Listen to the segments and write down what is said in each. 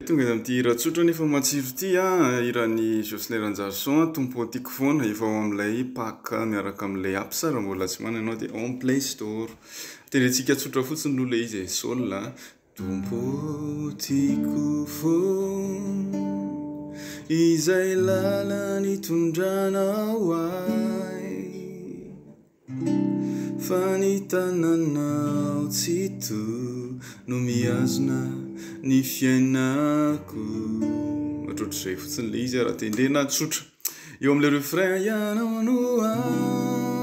Tonga amin'ity ratsotra nefa matsiro ity iran'ny Jocelyn Ranjarson tompo tiako foana efa ao amin'ilay paka miaraka amin'ilay app raha mbola tsy manana ianao dia on Play Store. Tenentsika tsotra fotsiny aloha ilay izy Sol tompo tiako foana izay lalany tondranao ahy fa ny tananao tsy toy no mihazona ny fiainako. Ohatrohatr'izay fotsiny ilay izy raha tendrena tsotra. Eo amin'ilay refrain ianao no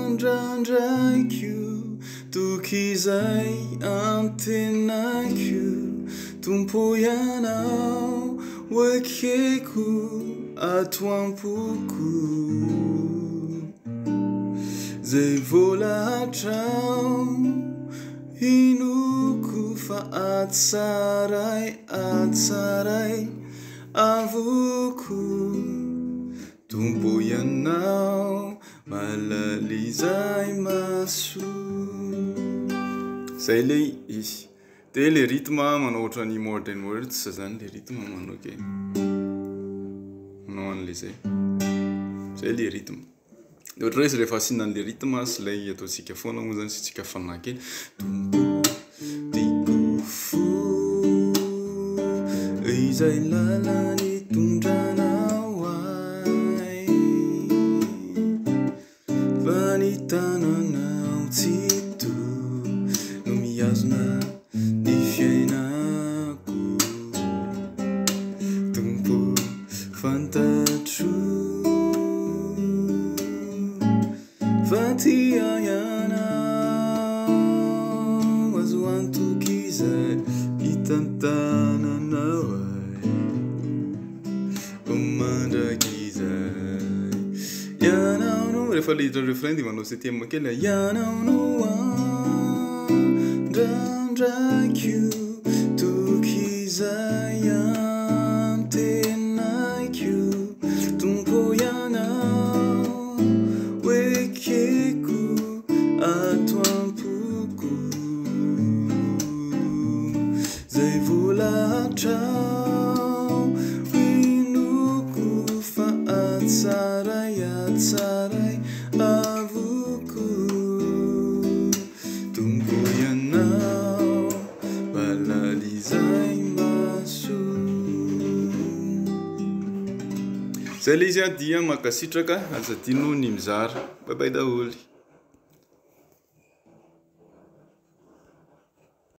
andrandraiko toky izay antenaiko tompo ianao oekeko ato ampoko zay volahatrao inoko fa atsaray avoko tompo ianao malaly zay maso. Zay ilay izy. Dia ilay rythme manao ohatran'ny modern words zany ilay rythme manao ke manao an'ilay zay. Zay ilay rythme. Dia ohatra hoe rehefa asiana an'ilay rythme sy ilay ataontsika foana moa zany sy tsika fanahy kely. Tompo tiako foana izay lalany tondranao ahy fa ny tananao tsy toy no mihazona ny fiainako tompo fantatro fa tia ianao azo antoky izay hitantananao ahy mandraky izay ianao no rehefa le refrain dia manao septième kely ianao no andrandraiko toky izay antenaiko tompo ianao oekeko ato ampoko zay volahatrao inoko fa atsaray avoko tompo ianao malaly zay maso. Zay ilay izy dia makasitraka aza tiano ny mizara. Bye bye daholy.